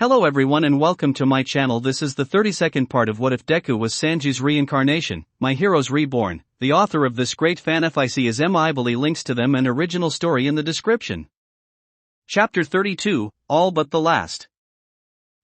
Hello everyone and welcome to my channel. This is the 32nd part of What If Deku Was Sanji's Reincarnation, My Heroes Reborn. The author of this great fanfic is Emily. Links to them and original story in the description. Chapter 32, All But the Last.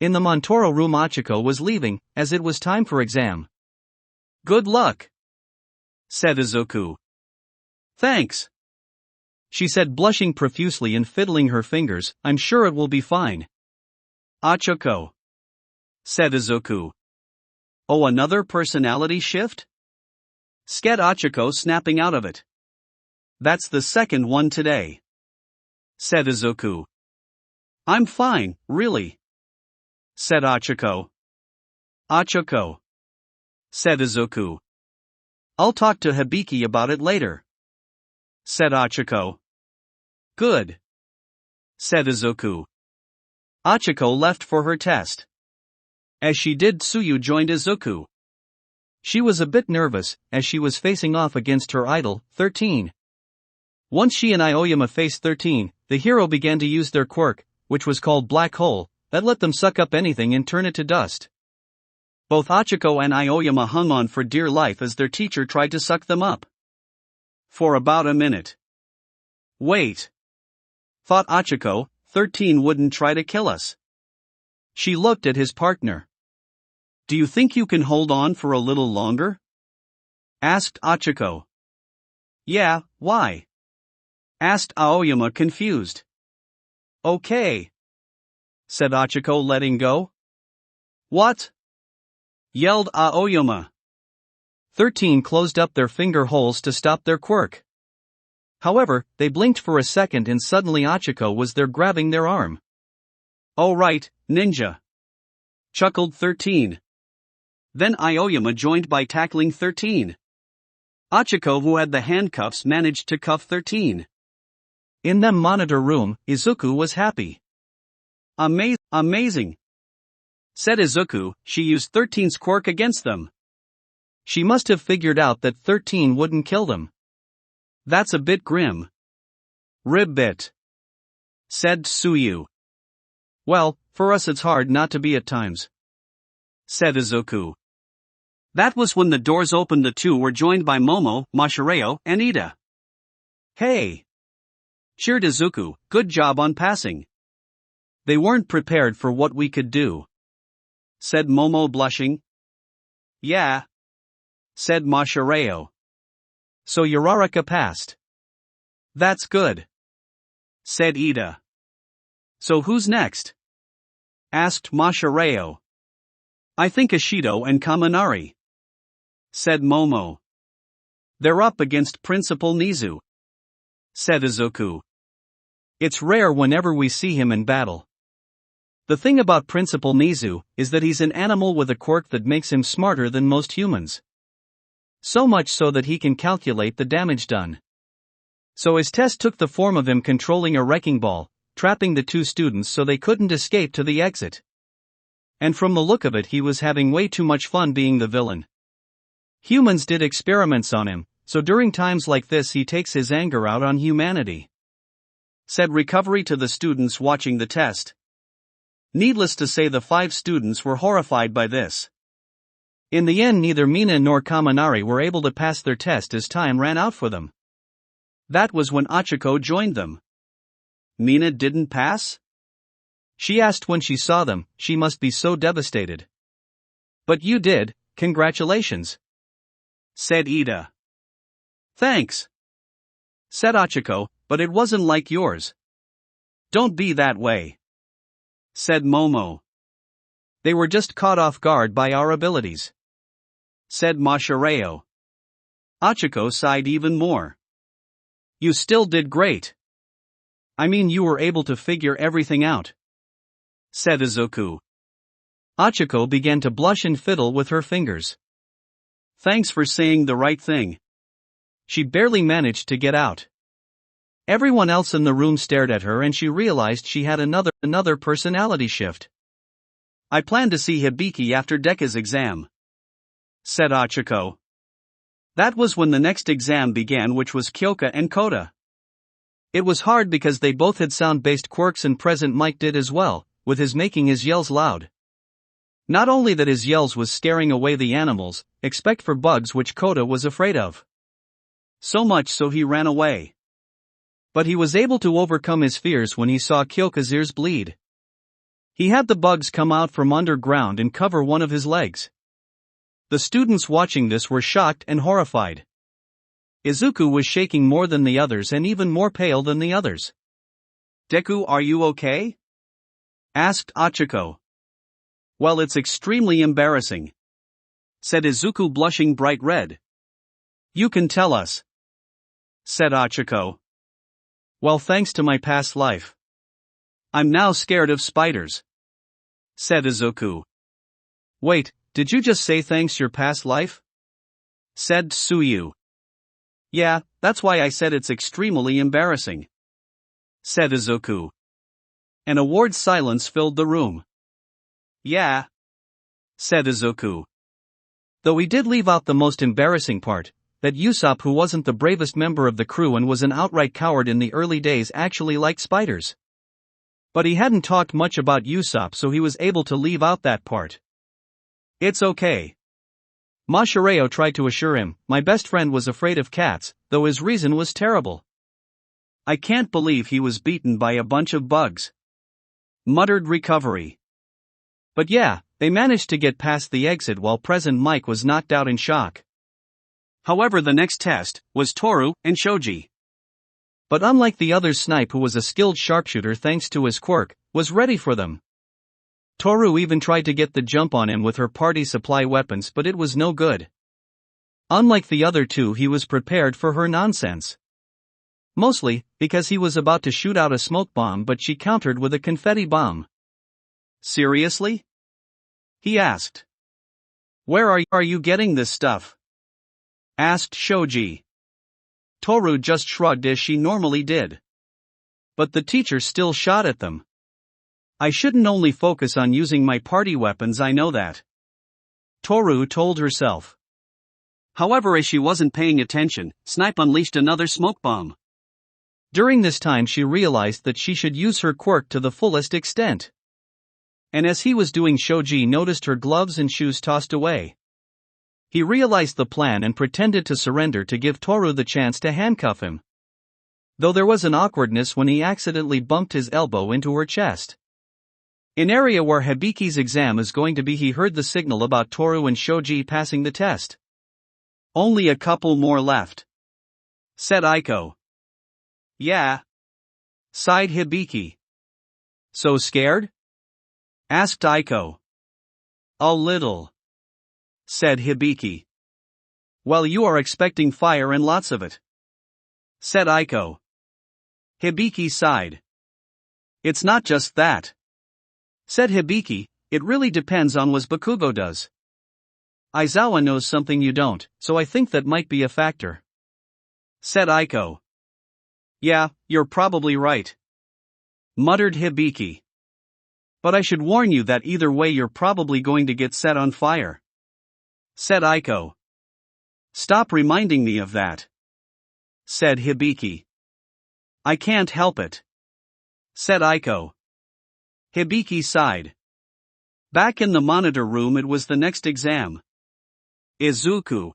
In the Montoro room, Achiko was leaving, as it was time for exam. "Good luck," said Izuku. "Thanks," she said, blushing profusely and fiddling her fingers. "I'm sure it will be fine." "Achiko," said Izuku. "Oh, another personality shift?" said Achiko, snapping out of it. "That's the second one today," said Izuku. "I'm fine, really," said Achiko. "Achiko," said Izuku. "I'll talk to Hibiki about it later," said Achiko. "Good," said Izuku. Achiko left for her test. As she did, Tsuyu joined Izuku. She was a bit nervous, as she was facing off against her idol, 13. Once she and Aoyama faced 13, the hero began to use their quirk, which was called Black Hole, that let them suck up anything and turn it to dust. Both Achiko and Aoyama hung on for dear life as their teacher tried to suck them up. For about a minute. "Wait," thought Achiko, 13 wouldn't try to kill us. She looked at his partner. "Do you think you can hold on for a little longer?" asked Achiko. "Yeah, why?" asked Aoyama, confused. "Okay," said Achiko, letting go. "What?" yelled Aoyama. 13 closed up their finger holes to stop their quirk. However, they blinked for a second and suddenly Achiko was there, grabbing their arm. "Oh right, ninja," chuckled 13. Then Aoyama joined by tackling 13. Achiko, who had the handcuffs, managed to cuff 13. In the monitor room, Izuku was happy. Amazing," said Izuku. She used 13's quirk against them. She must have figured out that 13 wouldn't kill them. "That's a bit grim." "Ribbit," said Tsuyu. "Well, for us it's hard not to be at times," said Izuku. That was when the doors opened. The two were joined by Momo, Mashireo, and Ida. "Hey!" cheered Izuku, "good job on passing." "They weren't prepared for what we could do," said Momo, blushing. "Yeah," said Mashireo. "So Uraraka passed." "That's good," said Ida. "So who's next?" asked Mashireo. "I think Ishido and Kaminari," said Momo. "They're up against Principal Nizu," said Izuku. "It's rare whenever we see him in battle. The thing about Principal Nizu is that he's an animal with a quirk that makes him smarter than most humans. So much so that he can calculate the damage done. So his test took the form of him controlling a wrecking ball, trapping the two students so they couldn't escape to the exit. And from the look of it, he was having way too much fun being the villain. Humans did experiments on him, so during times like this he takes his anger out on humanity," said Recovery to the students watching the test. Needless to say, the 5 students were horrified by this. In the end, neither Mina nor Kaminari were able to pass their test as time ran out for them. That was when Achiko joined them. "Mina didn't pass?" she asked when she saw them. "She must be so devastated." "But you did, congratulations," said Ida. "Thanks," said Achiko, "but it wasn't like yours." "Don't be that way," said Momo. "They were just caught off guard by our abilities," said Mashireo. Achiko sighed even more. "You still did great. I mean, you were able to figure everything out," said Izuku. Achiko began to blush and fiddle with her fingers. "Thanks for saying the right thing." She barely managed to get out. Everyone else in the room stared at her and she realized she had another personality shift. "I plan to see Hibiki after Deku's exam," said Achiko. That was when the next exam began, which was Kyoka and Kota. It was hard because they both had sound-based quirks and Present Mike did as well, with his making his yells loud. Not only that his yells was scaring away the animals, except for bugs which Kota was afraid of. So much so he ran away. But he was able to overcome his fears when he saw Kyoka's ears bleed. He had the bugs come out from underground and cover one of his legs. The students watching this were shocked and horrified. Izuku was shaking more than the others and even more pale than the others. "Deku, are you okay?" asked Achiko. "Well, it's extremely embarrassing," said Izuku, blushing bright red. "You can tell us," said Achiko. "Well, thanks to my past life. I'm now scared of spiders," said Izuku. "Wait, did you just say thanks your past life?" said Tsuyu. "Yeah, that's why I said it's extremely embarrassing," said Izuku. An awed silence filled the room. "Yeah," said Izuku. Though he did leave out the most embarrassing part, that Usopp, who wasn't the bravest member of the crew and was an outright coward in the early days, actually liked spiders. But he hadn't talked much about Usopp, so he was able to leave out that part. "It's okay." Mashireo tried to assure him, "My best friend was afraid of cats, though his reason was terrible." "I can't believe he was beaten by a bunch of bugs," muttered Recovery. But yeah, they managed to get past the exit while Present Mike was knocked out in shock. However, the next test was Toru and Shoji. But unlike the other Snipe, who was a skilled sharpshooter thanks to his quirk, was ready for them. Toru even tried to get the jump on him with her party supply weapons, but it was no good. Unlike the other two, he was prepared for her nonsense. Mostly, because he was about to shoot out a smoke bomb, but she countered with a confetti bomb. "Seriously?" he asked. "Where are you getting this stuff?" asked Shoji. Toru just shrugged as she normally did. But the teacher still shot at them. "I shouldn't only focus on using my party weapons, I know that," Toru told herself. However, as she wasn't paying attention, Snipe unleashed another smoke bomb. During this time she realized that she should use her quirk to the fullest extent. And as he was doing, Shoji noticed her gloves and shoes tossed away. He realized the plan and pretended to surrender to give Toru the chance to handcuff him. Though there was an awkwardness when he accidentally bumped his elbow into her chest. An area where Hibiki's exam is going to be, he heard the signal about Toru and Shoji passing the test. "Only a couple more left," said Aiko. "Yeah," sighed Hibiki. "So scared?" asked Aiko. "A little," said Hibiki. "Well, you are expecting fire and lots of it," said Aiko. Hibiki sighed. "It's not just that," said Hibiki, "it really depends on what Bakugo does. Aizawa knows something you don't, so I think that might be a factor," said Aiko. "Yeah, you're probably right," muttered Hibiki. "But I should warn you that either way you're probably going to get set on fire," said Aiko. "Stop reminding me of that," said Hibiki. "I can't help it," said Aiko. Hibiki sighed. Back in the monitor room, it was the next exam. "Izuku,"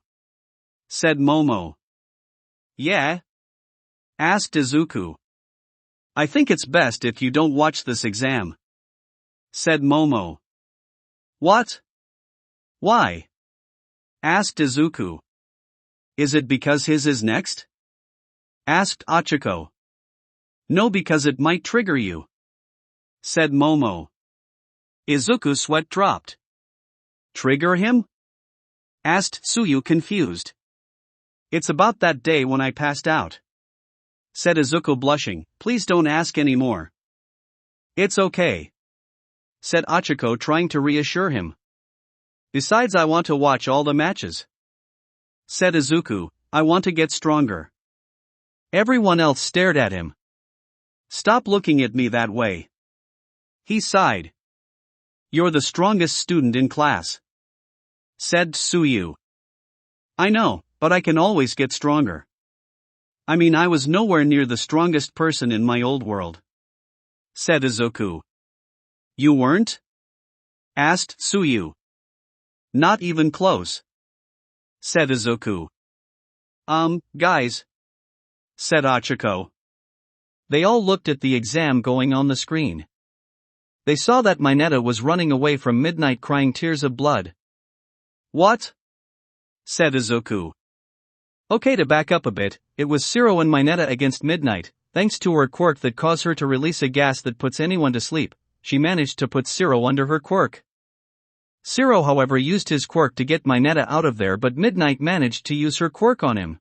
said Momo. "Yeah?" asked Izuku. "I think it's best if you don't watch this exam," said Momo. "What? Why?" asked Izuku. "Is it because his is next?" asked Achiko. "No, because it might trigger you," said Momo. Izuku's sweat dropped. "Trigger him?" asked Tsuyu, confused. "It's about that day when I passed out," said Izuku, blushing. "Please don't ask any more." "It's okay," said Achiko, trying to reassure him. "Besides, I want to watch all the matches," said Izuku. "I want to get stronger." Everyone else stared at him. "Stop looking at me that way," he sighed. "You're the strongest student in class," said Tsuyu. "I know, but I can always get stronger. I mean, I was nowhere near the strongest person in my old world," said Izuku. You weren't? Asked Tsuyu. Not even close, said Izuku. Guys, said Ochako. They all looked at the exam going on the screen. They saw that Mineta was running away from midnight crying tears of blood. What? Said Izuku. Okay, to back up a bit, it was Zero and Mineta against Midnight. Thanks to her quirk that caused her to release a gas that puts anyone to sleep, she managed to put Zero under her quirk. Zero, however, used his quirk to get Mineta out of there, but Midnight managed to use her quirk on him.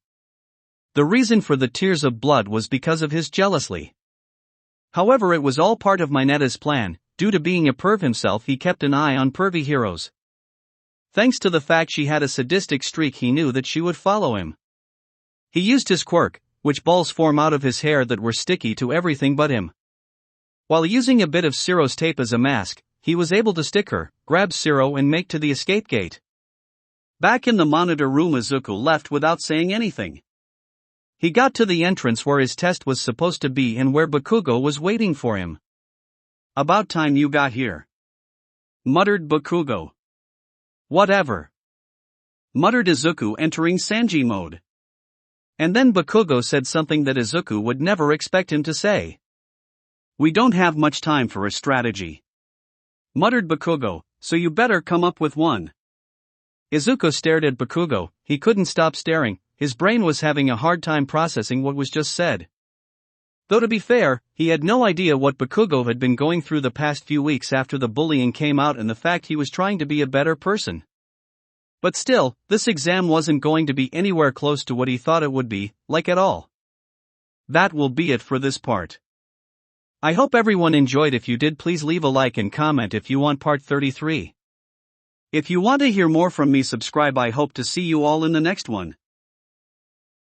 The reason for the tears of blood was because of his jealousy. However, it was all part of Mineta's plan. Due to being a perv himself, he kept an eye on pervy heroes. Thanks to the fact she had a sadistic streak, he knew that she would follow him. He used his quirk, which balls form out of his hair that were sticky to everything but him. While using a bit of Zero's tape as a mask, he was able to stick her, grab Zero and make to the escape gate. Back in the monitor room, Izuku left without saying anything. He got to the entrance where his test was supposed to be and where Bakugo was waiting for him. About time you got here, muttered Bakugo. Whatever, muttered Izuku, entering Sanji mode. And then Bakugo said something that Izuku would never expect him to say. We don't have much time for a strategy, muttered Bakugo, so you better come up with one. Izuku stared at Bakugo. He couldn't stop staring, his brain was having a hard time processing what was just said. Though to be fair, he had no idea what Bakugo had been going through the past few weeks after the bullying came out and the fact he was trying to be a better person. But still, this exam wasn't going to be anywhere close to what he thought it would be, like at all. That will be it for this part. I hope everyone enjoyed. If you did, please leave a like and comment if you want part 33. If you want to hear more from me, subscribe. I hope to see you all in the next one.